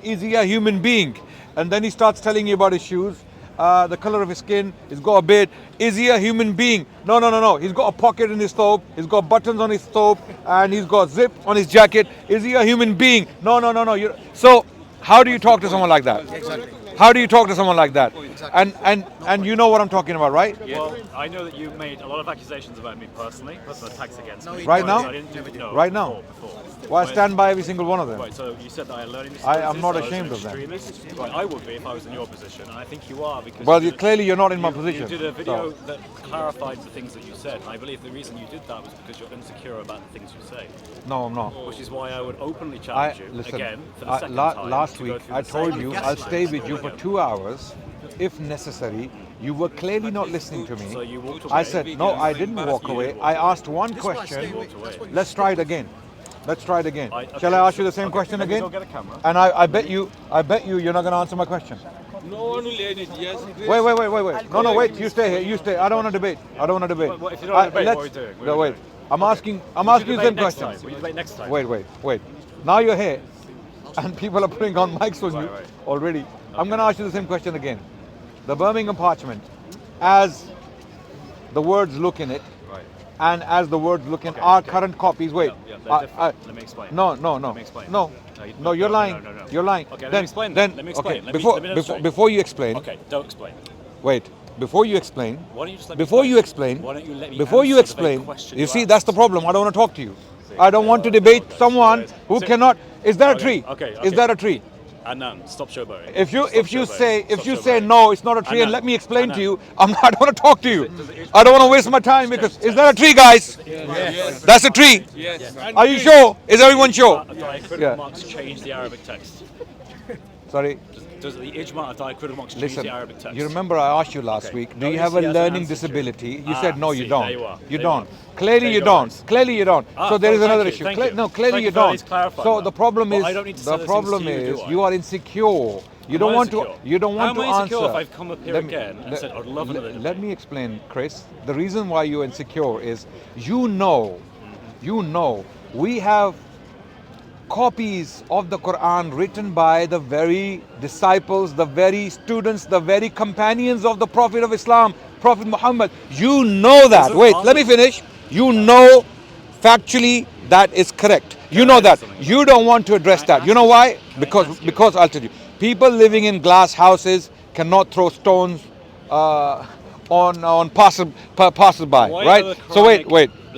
is he a human being? And then he starts telling you about his shoes, the color of his skin, he's got a beard. Is he a human being? No, no, no, no. He's got a pocket in his thobe, he's got buttons on his thobe, and he's got zip on his jacket. Is he a human being? No, no, no, no. So how do you talk to someone like that? Exactly. How do you talk to someone like that? And you know what I'm talking about, right? Well, I know that you made a lot of accusations about me personally, personal attacks against me. Right now? I didn't know Right now? before. Well, I stand by every single one of them. Right, so you said that I learned I'm not ashamed of that. Right, I would be if I was in your position, and I think you are because. Well, clearly you're not in my position. You did a video that clarified the things that you said, and I believe the reason you did that was because you're insecure about the things you say. No, I'm not. Which is why I would openly challenge you listen, again for the second time. Last to go week through I the told same you things I'll that stay you with you for said. 2 hours if necessary. You were clearly not listening to So me. you walked away. I said, no, I didn't walk away. I asked one question. Let's try it again. Let's try it again. Shall I ask you the same question Maybe again? we'll get a camera. And I bet you you're not going to answer my question. No one will edit, yes. Wait. No, wait. You stay here. You stay. I don't want to debate. I don't want to debate. Well, if you don't want to debate, what are we doing? What No, are we wait. doing? I'm asking you the same question. We debate next time. Wait. Now you're here, and people are putting on mics on you Right. already. I'm going to ask you the same question again. The Birmingham parchment, as the words look in it, Right. and as the words look in our current copies. Wait. Yeah, they're different. Let me explain. No. Let me explain. No, you're lying. No. You're lying. Okay, let then, me explain. Then, Let me explain. Okay, Let me before demonstrate. before you explain. Okay, don't explain. Wait. Before you explain. Why don't you just let me Before you explain? explain. Why don't you let me Before you answer the very explain. question You you see, asked? that's the problem. I don't want to talk to you. I don't want to debate someone who So- cannot. Is there a tree? Okay. Is there a tree? Anand, stop showboating. If you Stop say showboating. no, it's not a tree, and Anand, let me explain to Anand. you, I don't want to talk to you. Does it- I don't want to waste my time because is there a tree, guys? Yes. That's a tree. Yes. Are you sure? Is everyone sure? Diacritic Yeah. marks change the Arabic text. Sorry. Does the ijma of diacritic marks change Listen, the Arabic text? you remember I asked you last Okay. week, do No, you you have see, a that's an learning answer to it. disability? You said no, you see, don't. there you are. You There don't. you are. Clearly There you you go, don't. guys. Clearly you don't. So there is thank another you, issue. thank you. No, clearly Thank you you for at don't. least clarifying So that. the problem Well, is I don't need to say the the problem things to you, is do I? you are insecure. You don't Am I want to. insecure? You don't want How to am I insecure answer. if I've come up here Let me- again and said, I'd love another let debate? me explain, Chris. The reason why you're insecure is you know we have copies of the Quran written by the very disciples, the very students, the very companions of the Prophet of Islam, Prophet Muhammad. You know that. Wait, let me finish. You know factually that is correct. You know that. You don't want to address that. You know why? Because I'll tell you. People living in glass houses cannot throw stones on passersby, right? So wait.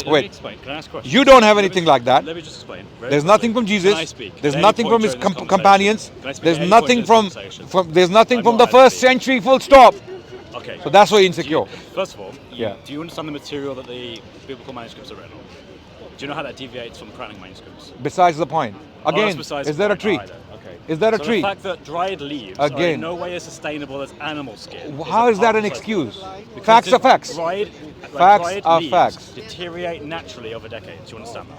Let me explain. Can I ask a question? You don't have anything like that. Let me just explain. Very There's quickly. nothing from Jesus. Can I speak? There's At any nothing point from his during this conversation? companions. Can I speak There's at any nothing point during from, this conversation? there's nothing I'm from not the first happy. century. Full stop. Okay. So that's why you're insecure. First of all, Yeah. do you understand the material that the biblical manuscripts are written on? Do you know how that deviates from Quranic manuscripts? Besides the point. Oh, that's Again, besides is the there a point. tree? All right, then. Okay. Is there a So tree? the fact that dried leaves are Again. in no way as sustainable as animal skin. How is that an excuse? Facts are facts. Dried, Facts dried are leaves facts. deteriorate naturally over decades. Do you understand that?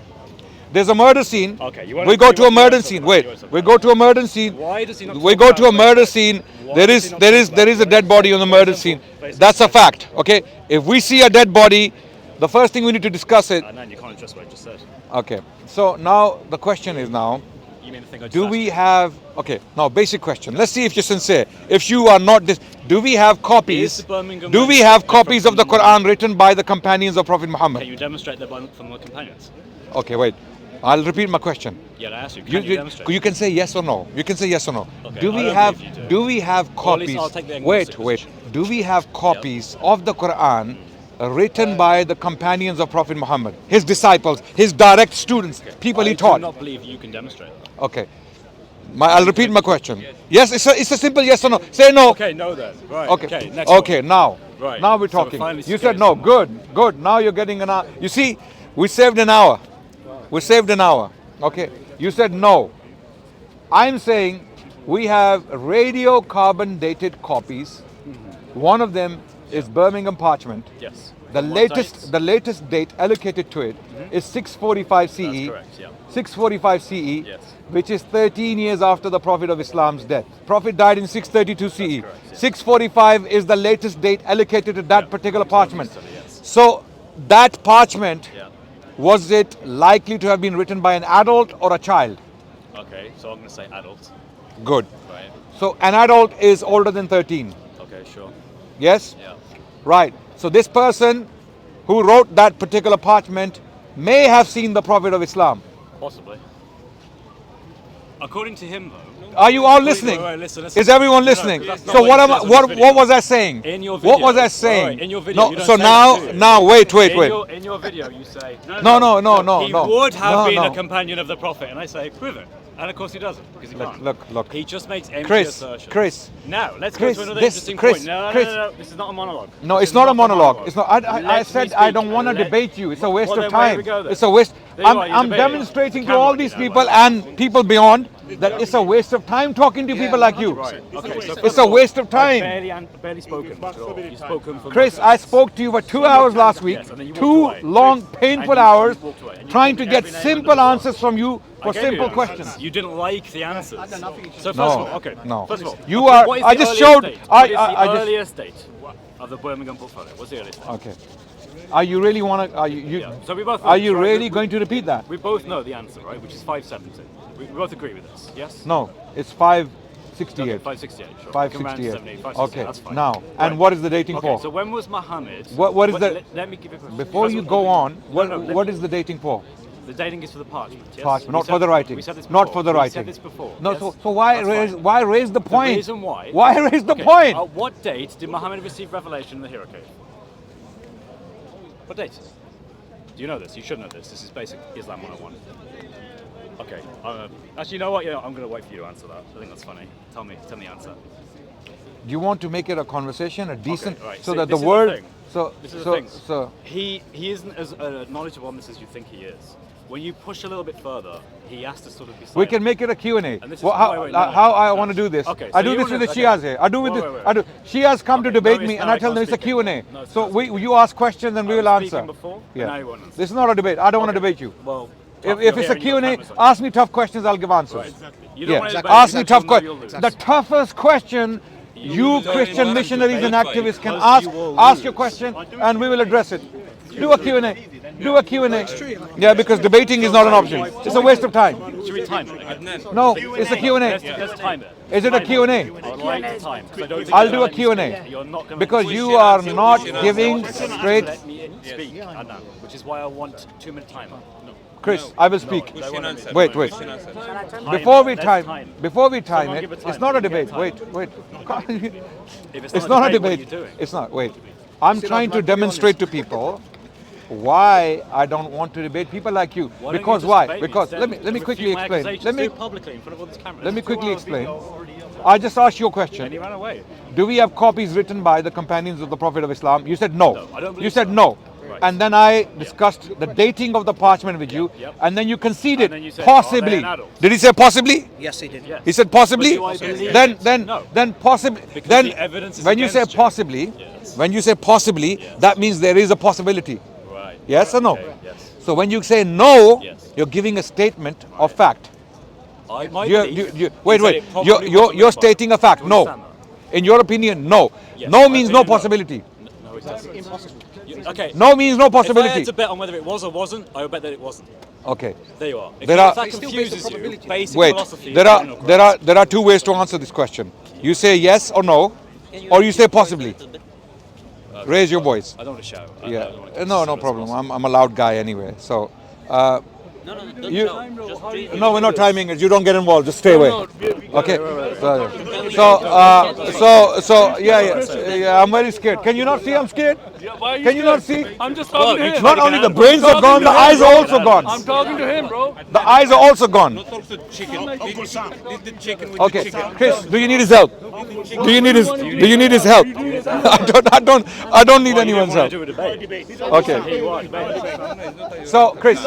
There's a murder scene. Okay, you wanna- We go you to a wanna- murder you scene. wanna- you Wait, wanna- we go to a murder scene. Why does he not We talk go about to a the murder face? scene. Why There does is he not there talk is about there is a the dead body on the murder scene. That's a fact. Okay. If we see a dead body, the first thing we need to discuss it. No, you can't address what I just said. Okay. So now the question is now. You mean the thing I just Do asked we you? have, okay, now basic question. Let's see if you're sincere. If you are not, do we have Is copies? the Birmingham Do we manuscript have different copies of the from- Quran written by the companions of Prophet Can Muhammad? you demonstrate the Bible from the companions? Okay, wait. I'll repeat my question. Yeah, I asked you. Can you demonstrate? You can say yes or no. You can say yes or no. Okay, Do I we don't have believe you do. do we have Or at least copies? I'll take the Wait, agnostic wait. position. Do we have copies of the Quran written by the companions of Prophet Muhammad, his disciples, his direct students, people he I taught? do not believe you can demonstrate that. Okay. I'll repeat my question. Yes, it's a simple yes or no. Say no. Okay, no then. Right. Okay. Next Okay. one. Now. Right. Now we're So we're talking. finally You said scared no. someone. Good. Now you're getting an hour. You see, we saved an hour. We saved an hour. Okay. You said no. I'm saying we have radiocarbon dated copies. One of them is Birmingham parchment. Yes. The From what latest dates? the latest date allocated to it is 645 CE. That's correct, yeah. 645 CE, Yes. which is 13 years after the Prophet of Islam's death. Prophet died in 632 CE. correct, yeah. 645 is the latest date allocated to that Yeah, particular Islamic parchment. study, yes. So that parchment, Yeah. was it likely to have been written by an adult or a child? Okay, so I'm going to say adult. Good. Right. So an adult is older than 13. Okay, sure. Yes? Yeah. Right. So this person who wrote that particular parchment may have seen the Prophet of Islam. Possibly. According to him, though. Are you all listening? Wait, listen. Is everyone listening? that's not So what what it am I, says on this video. what was I saying? In your What video- was I wait, saying? in your video, you No, don't so say that, do you? now wait. In your video, you say No. He would have been no. a companion of the Prophet, and I say prove it. And of course he doesn't, because he can't. Look. He just makes empty Chris, assertions. Chris. Now let's Chris, go to another this- interesting Chris, point. No, Chris. This is not a monologue. No, This it's is not a monologue. It's not. I Let said me I speak. don't want to Let- debate you. It's a waste Well, of then where do time. we go then? It's a waste. There you are, you're I'm debating. demonstrating to Camera, all you these know, people right. and people beyond that it's a waste of time talking to people like you. Right. Okay. So It's a waste of I've time. barely spoken. At all. You've spoken for Chris, I spoke to you for 2 hours last week. Yes, and then you walked 2 away. long, And painful you hours walked away. And you trying told to me get every name simple under the answers from you I for gave you simple answers. questions. You didn't like the answers. So first No, of all, okay. no. First of all, You okay, are- what is I the just earliest showed- date? I- What is I- the I just- earliest date of the Birmingham portfolio? What's the earliest date? Okay. Are you really want to? Are you? Yeah. So we both. Are you right, really we- going to repeat that? We both know the answer, right? Which is 570. We both agree with this. Yes. No, it's 568. Okay, 568. Sure. 568. 568. Okay. That's fine. Now, and Right. what is the dating Okay. for? So when was Muhammad? What is the- Let me give you a question. Before First you of all- go on, what No, what is the dating for? The dating is for the parchment. Yes? Parchment, We not said- for the writing. We said this Not before. for the We writing. said this before. No, yes? so why That's raise fine. why raise the point? The reason why. Why raise the Okay, point? At what date did Muhammad receive revelation in the Hero Cave? What date? Do you know this? You should know this. This is basic Islam 101. Okay. Actually, you know what? Yeah, I'm going to wait for you to answer that. I think that's funny. Tell me the answer. Do you want to make it a conversation, a decent, Okay, right. so See, that this the is word, thing. so This is the so thing. so He isn't as knowledgeable on this as you think he is. When you push a little bit further, he has to sort of be. we silent. can make it a Q&A. And this is- Well, how wait, no, how I no. want to do this? Okay, I so do you this with the wanna- Shias okay. here. I do with Wait, this. wait, wait. I do. Shias come to Okay, debate no, me, it's and not, I tell I them can't it's a speak Q&A. it. No, it's So not. you ask questions and we I will was answer. speaking before, and now you won't answer. This is not a debate. I don't want to Okay. debate you. Well, If it's a Q&A, ask me tough questions. I'll give answers. Right, exactly. You don't want to debate Ask me because tough you'll know questions. you'll The lose. toughest question you don't Christian want missionaries to and debate, activists can because ask. you will Ask your lose. question and we will address it. Do a Q&A. Do a Q&A. Yeah, because debating is not an option. It's a waste of time. Should we time it? Adnan. No, it's a Q&A. Let's time it. Is it a Q&A? I would like to time, 'cause I don't think I'll you're do a gonna let me Q&A. speak. You're not gonna Because let me you Question are answer, not question giving answer. straight. Let me speak, Adnan, which is why I want 2-minute timer. Chris, I will speak. Question answer. Wait. Question answer. Before we Let's time, before we time Someone it, give a time. it's not a Give a debate. time. Wait. If It's not a what are you debate. doing? It's not. Wait. I'm trying to demonstrate to people why I don't want to debate people like you. Why don't you Because just why? debate me Because instead? let me quickly Refute my explain. accusations, Let me do it publicly in front of all these cameras. let me quickly 2 hours explain. video. I just asked you a And question. he ran away. Do we have copies written by the companions of the Prophet of Islam? You said no. No, I don't believe You said so. no. Right. And then I discussed the dating of the parchment with you, Yep. and then you conceded And then you said, are they possibly. an adult? Did he say possibly? Yes, he did. Yes. He said possibly. But do I believe Then it? No. then possibly. Because Then the evidence is when you say against you. possibly, Yes. when you say possibly, that means there is a possibility. Right. Yes or no? Okay, yes. So when you say no, Yes. you're giving a statement of fact. My You- belief you- is wait. that it probably You're wasn't you're written by- stating a fact. Do you No. understand that? In your opinion, no. Yes, No my means no opinion, no. possibility. No, it doesn't. Impossible. Okay. No means no If I had possibility. to bet on whether it was or wasn't, I would bet that it wasn't. Okay. There you are. If, There you- are- if that It's still based on confuses you, probability. basic Wait. philosophy There is are general there are there are two ways to answer this question. You say yes or no, or you say possibly. Raise your voice. I don't want to shout. I Yeah. don't want to No problem. I'm a loud guy anyway. So. You, Just no, we're not timing it. You don't get involved. Just stay away. Okay. So yeah. I'm very scared. Can you not see I'm scared? Can you not see? I'm just talking to him. Not only the brains are gone, the eyes are also gone. I'm talking to him, bro. The eyes are also gone. Talk to chicken. Leave the chicken with Okay, the chicken. Chris, do you need his help? Do you need his help? I don't need anyone's help. do a debate. Okay. You are debating. So Chris,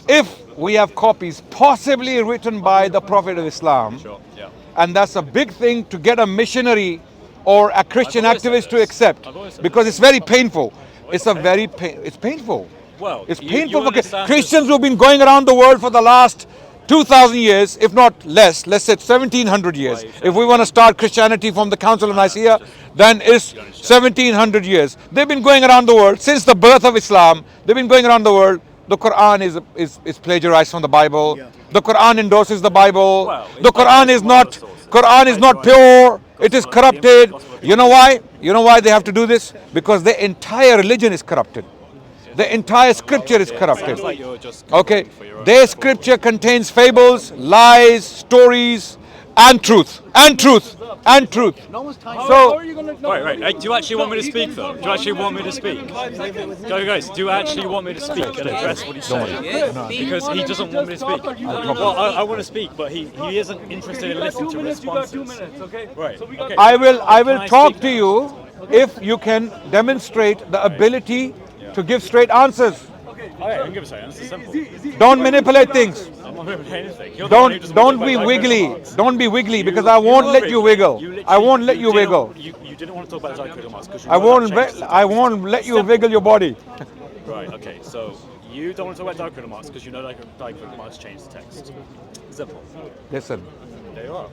if we have copies possibly written by the Prophet of Islam, Sure. Yeah. and that's a big thing to get a missionary or a Christian I've always said activist to this. accept, I've always said because it's very painful. It's it's painful. Well, It's you painful for understand Christians who've been going around the world for the last 2,000 years, if not less, let's say 1,700 years. If we want to start Christianity from the Council of Nicaea, then it's 1,700 years. They've been going around the world since the birth of Islam. They've been going around the world the Quran is plagiarized from the Bible. The Quran endorses the Bible. Well, The Quran is not sources. Quran is not pure. It is corrupted. You know why? You know why they have to do this? Because the entire religion is corrupted. The entire scripture is corrupted. Sounds like you're just Okay, covering for your own their support. scripture contains fables, lies, stories, and truth, and truth, and truth. So, Right. Hey, do you actually want me to speak though? Do you actually want me to speak? Guys, do you actually want me to speak and address what he's saying? Because he doesn't want me to speak. Well, I want to speak, but he isn't interested in listening to responses. Right. Okay. I will Can I talk speak to now? you if you can demonstrate the ability to give straight answers. Okay, I can give a second. It's simple. Don't manipulate things. I'm not doing anything. You're the one who doesn't Don't want to be talk about wiggly. diacritical Don't be wiggly marks. because I won't let you wiggle. literally- I won't let you didn't- wiggle. You didn't want to talk about diacritical marks because you I know that won't changes the I text. won't let you Simple. wiggle your body. Right, okay, so you don't want to talk about diacritical marks because you know diacritical marks change the text. Simple. Listen. There you are.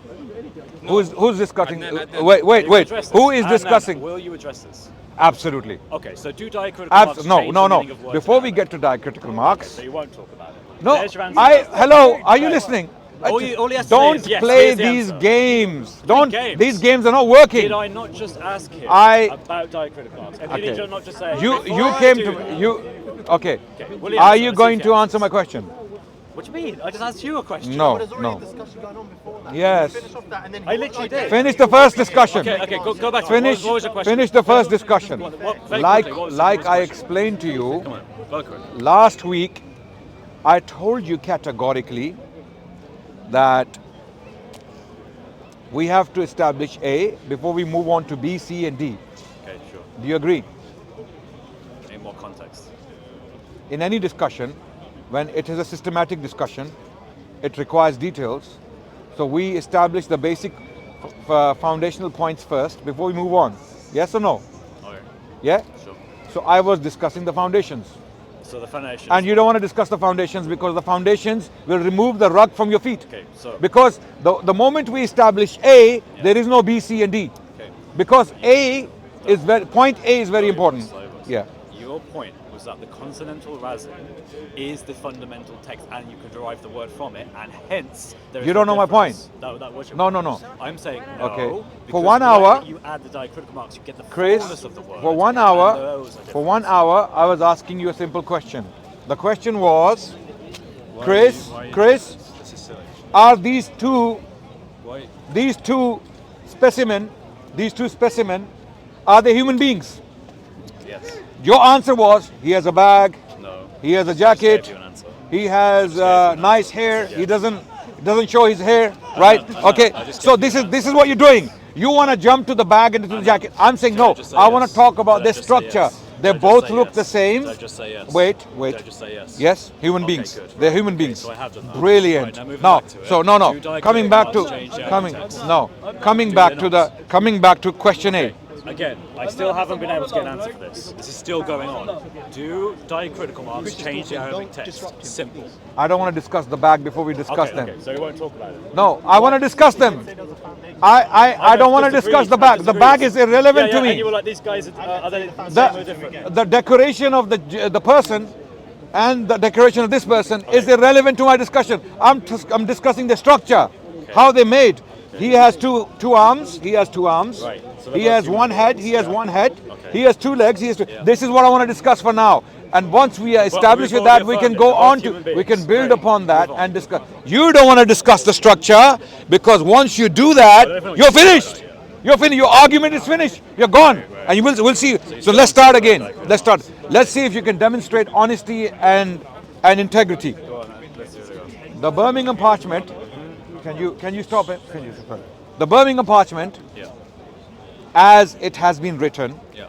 Who's discussing? Wait. Will you address this? Who is And discussing? Will you address this? Absolutely. Okay, so do diacritical marks No. change the meaning of words? Before we get to diacritical marks, So you won't talk about it. no. There's your answer. Hello. Are you listening? All he has to say Don't is yes, play here's the these answer. games. Don't. games? These games are not working. Did I not just ask him I- about diacritical marks? And Okay. did you not just say You "Before I came do to that"? you. Okay. Will you Are answer? you Let's going see to if he answer my answers. question? What do you mean? I just asked you a question. No. There's already No. a discussion going on before that. Yes. Finish off that and then I literally did. Finish the first discussion. Okay, go back to Finish. it. What was your question? Finish the first discussion. Very Like quickly, what was like the I question? explained to you Come on, go for it. last week, I told you categorically that we have to establish A before we move on to B, C, and D. Okay, sure. Do you agree? In more context. In any discussion, when it is a systematic discussion, it requires details. So we establish the basic foundational points first before we move on. Yes or no? Okay, Yeah? sure. So I was discussing the foundations. So the foundation. And you don't want to discuss the foundations because the foundations will remove the rug from your feet. Okay, so. Because the moment we establish A, there is no B, C, and D. Okay. Because point A is very important. Slow. Yeah. Your point was that the consonantal razin is the fundamental text and you can derive the word from it, and hence there is You don't know my difference. That was your No, point. no. I'm saying no. Okay. because For 1 when hour, you add the diacritical marks, you get the Chris, fullness of the word. for 1 and hour, those are for 1 different. hour, I was asking you a simple question. The question was, Chris, This is silly. are these two Why? specimen, are they human beings? Yes. Your answer was, he has a bag, No. he has a Just gave jacket, you an answer. he has Just gave you an nice answer. hair, Yeah. he doesn't show his hair, right? know, Okay, I just so gave you this an is what you're doing. You want to jump to the bag and to the jacket. I'm saying Did I no, just say I want yes? to talk about Did I their just say structure. yes? They Did I just both say look yes? the same. Did I just say yes? Wait. Did I just say yes? Yes, human Okay, beings. good. They're Right, human okay, beings. so I have done that. Brilliant. Right, now moving No, back to it. so Do no. diacritical Coming back to marks change the coming text? coming back to question A. Again, I still haven't been able to get an answer for this. This is still going on. Do diacritical marks change the Arabic text? Simple. I don't want to discuss the bag before we discuss them. Okay, so we won't talk about it. No, I want to discuss them. I don't want to discuss the bag. The bag is irrelevant to And me. you were like, these guys, are they the same or different? The decoration of the person and the decoration of this person is irrelevant to my discussion. I'm discussing the structure, how they made. He has two arms. He has two arms. Right. So He they're has both one human head. beings, He has yeah. one head. Okay. He has two legs. This is what I want to discuss for now. And once we are established we've with that, already we can affirmed go it. They're on both to human we can beings. build Great. upon that Move on. and discuss. You don't want to discuss the structure because once you do that, you're finished. You're finished. Your argument is finished. You're gone. And we'll see. So let's start again. Let's start. Let's see if you can demonstrate honesty and integrity. Go on, man. Let's see where they go. The Birmingham parchment. Can you stop it? Can you stop it? The Birmingham parchment, Yeah. as it has been written. Yeah.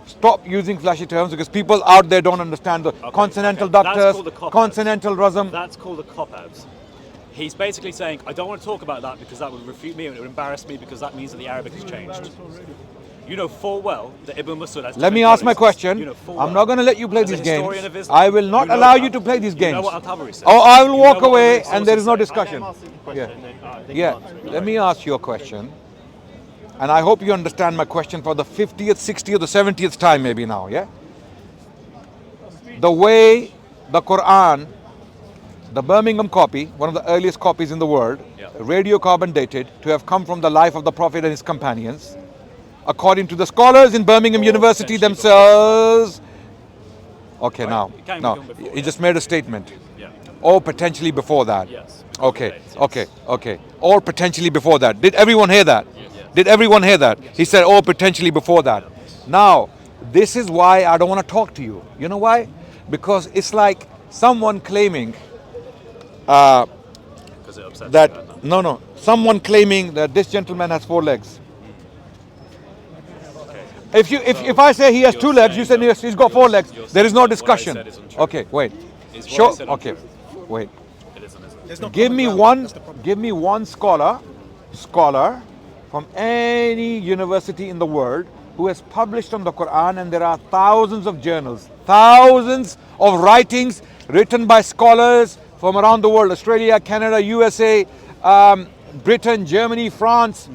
Stop using flashy terms because people out there don't understand the consonantal okay. That's ductus, called a cop-out. consonantal rasm. That's called a cop-out. He's basically saying, I don't want to talk about that because that would refute me and it would embarrass me because that means that the Arabic has changed. You know full well that Ibn Masud has Let me different ask my premises. question. You know full I'm well. not going to let you play As a these games. historian of Islam, I will not you know allow that. you to play these You games. know what Al-Tabari says. Or I will You know walk what away the and there is no sources say. discussion. Yeah. Let me ask you a question. And I hope you understand my question for the 50th, 60th, or 70th time maybe now, yeah? The way the Quran, the Birmingham copy, one of the earliest copies in the world, radiocarbon dated, to have come from the life of the Prophet and his companions, according to the scholars in Birmingham University themselves. Okay, now, he just made a statement. Or potentially before that. Yes. Okay. Or potentially before that. Did everyone hear that? Did everyone hear that? He said, oh, potentially before that. Now, this is why I don't want to talk to you. You know why? Because it's like someone claiming someone claiming that this gentleman has 4 legs. If I say he has 2 legs, you say yes, he's got 4 legs. There is no discussion. Okay, wait. Sure. Okay, wait. Give me one scholar from any university in the world who has published on the Quran, and there are thousands of journals, thousands of writings written by scholars from around the world, Australia, Canada, USA, Britain, Germany, France.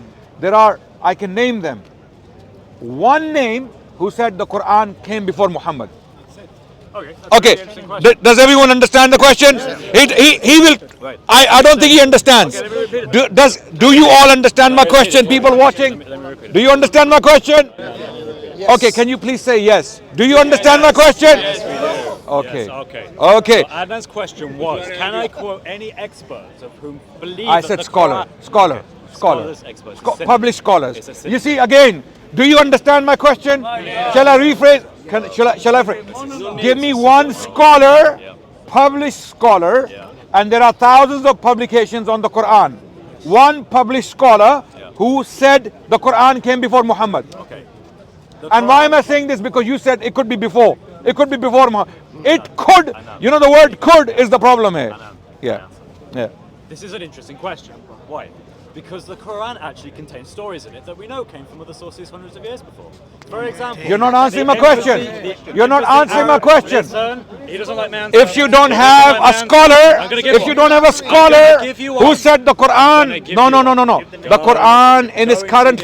I can name them. One name who said the Quran came before Muhammad. Okay. Does everyone understand the question? He will. I don't think he understands. Do you all understand my question? People watching, do you understand my question? Okay. Can you please say yes? Do you understand my question? Okay. So Adnan's question was: can I quote any experts of whom believe? I said scholar. Experts. Published scholars. You see again. Do you understand my question? Shall I rephrase? Shall I phrase? Give me one scholar, published scholar, and there are thousands of publications on the Quran. One published scholar who said the Quran came before Muhammad. And why am I saying this? Because you said it could be before. It could be before Muhammad. It could. You know, the word could is the problem here. Yeah. This is an interesting question. Why? Because the Quran actually contains stories in it that we know came from other sources hundreds of years before. For example, you're not answering my question. You're not answering my question. He doesn't like my answer. If you don't have a scholar, who said the Quran, no. The Quran in its current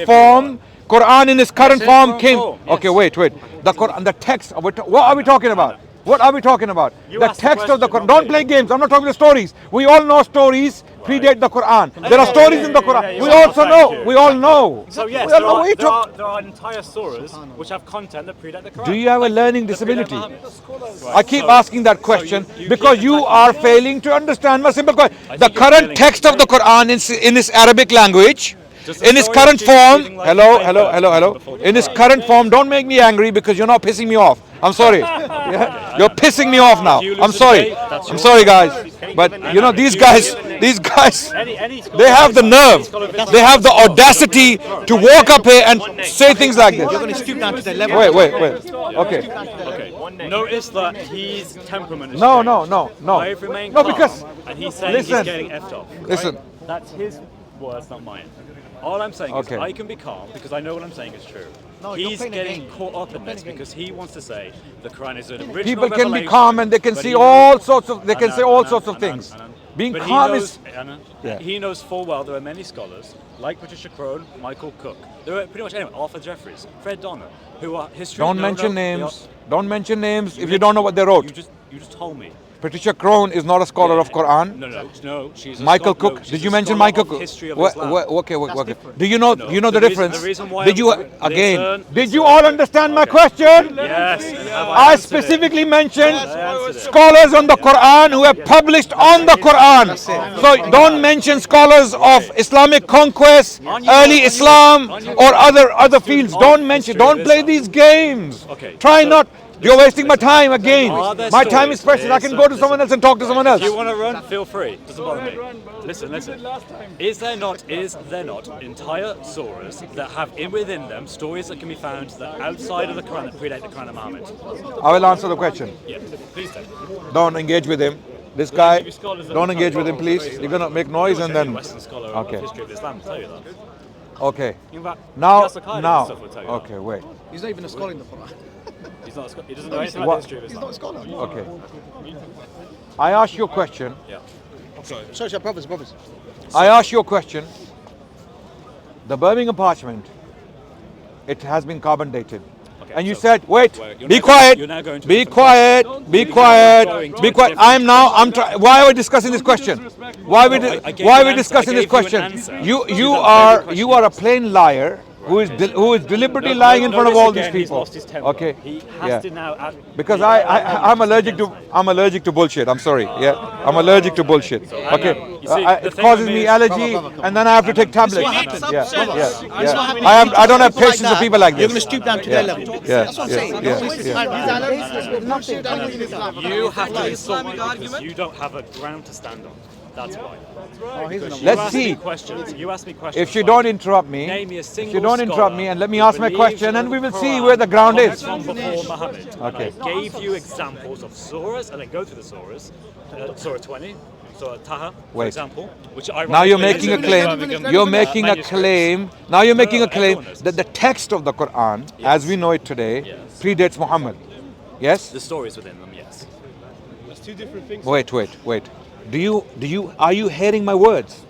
form, came. Okay, wait. The Quran, the text. What are we talking about? What are we talking about? The text of the Quran. Don't play games. I'm not talking the stories. We all know stories predate the Quran. There are stories in the Quran. We all know. So yes, there are entire surahs which have content that predate the Quran. Do you have a learning disability? I keep asking that question because you are failing to understand my simple question. The current text of the Quran in this Arabic language, in its current form, hello. In its current form, don't make me angry because you're not pissing me off. I'm sorry. You're pissing me off now. I'm sorry, guys. But you know, these guys, they have the nerve, they have the audacity to walk up here and say things like this. You're going to stoop down to their level. Wait. Okay. Notice that his temperament is No. I've remained calm, because and he's saying he's getting effed off. Listen. That's his words, not mine. All I'm saying is I can be calm because I know what I'm saying is true. No, he's getting caught up in this because he wants to say the Quran is an original People can be revelation, calm and they can see all sorts of things. Being but calm is. He knows full well there are many scholars like Patricia Crone, Michael Cook. There are pretty much anyone, Arthur Jeffries, Fred Donner, who are history. Don't mention names. Don't mention names if you don't know what they wrote. You just told me. Patricia Crone is not a scholar of Quran. No. She's Michael Cook. Did you mention Michael Cook? Okay. Do you know the difference? Did you all understand my question? Yes. I specifically mentioned scholars on the Quran who have published on the Quran. So don't mention scholars of Islamic conquest, early Islam, or other fields. Don't mention. Don't play these games. Try not. You're wasting my time again. My time is precious. I can go to someone else and talk to someone else. If you want to run, feel free. Doesn't bother me. Listen. Is there not entire surahs that have within them stories that can be found that outside of the Quran that predate the Quran of Muhammad? I will answer the question. Yeah, please do. Don't engage with him. This guy, don't engage with him, please. You're going to make noise and then. Okay. History of Islam will tell you that. Okay. Now. Okay, wait. He's not even a scholar in the Quran. He doesn't know anything about the history of Islam. He's not a scholar. Okay. I asked you a question. Yeah. Sorry, brothers. I asked you a question. The Birmingham parchment, it has been carbon dated. and you so- said, wait, You're be now- quiet, you're now going to be a different quiet, question. be You're quiet, going to be a quiet. different Why are we discussing this question? Why are we, No, I gave why you are we an answer. discussing I this gave you an question? answer You to you that are very you question. are a plain liar who is deliberately lying in front of all these Again, he's people. lost his temper. Okay, He has yeah. to now act, Because I'm allergic to bullshit. I'm sorry. Yeah, I'm allergic to bullshit. Okay, You see, the it thing causes with me me is- allergy, and then I have to take tablets. happens. Yeah, Sir, yeah, this is what yeah. happens. I don't have People like patience that, for people like You're this. going to stoop down to their level. Yeah, That's what I'm saying. you have to insult me because you don't have a ground to stand on. That's why. Because you Let's ask me see. questions. You ask me questions. If you like, don't interrupt me, name me a if single you don't interrupt me, scholar and let me who ask my believes question, and that we will the see Quran where the ground comes is. from before Muhammad. Okay. And I gave you examples of surahs, and then go through the surahs. Surah 20, Surah Taha, for Wait. example, which I Now you're making a claim. You're making a claim. Now you're making a claim everyone knows that the text of the Quran, as we know it today, Yes. predates Muhammad. Yes. The stories within them, yes. Wait. Are you hearing my words?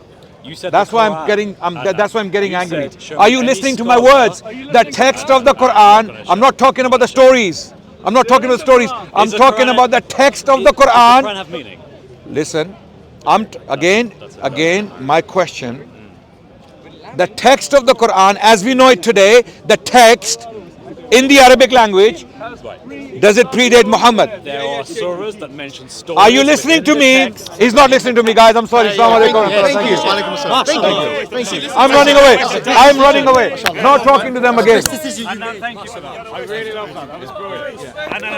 You said That's the why I'm Quran, getting. That's why I'm getting you angry. said, show Are me you any listening to my scholar- words? The text of the Quran. I'm not talking about the stories. I'm not talking about the stories. I'm Is the talking Quran- about the text of the Does the Quran. Quran have meaning? Listen, again, my question. The text of the Quran, as we know it today, the text in the Arabic language, does it predate Muhammad? There are surahs that mention stories. Are you listening to within me? the text. He's not listening to me, guys. I'm sorry. Assalamu alaikum. Thank you. Thank you. I'm running away. I'm running away. Not talking to them again. And thank you for that. I really love that. That was brilliant. And then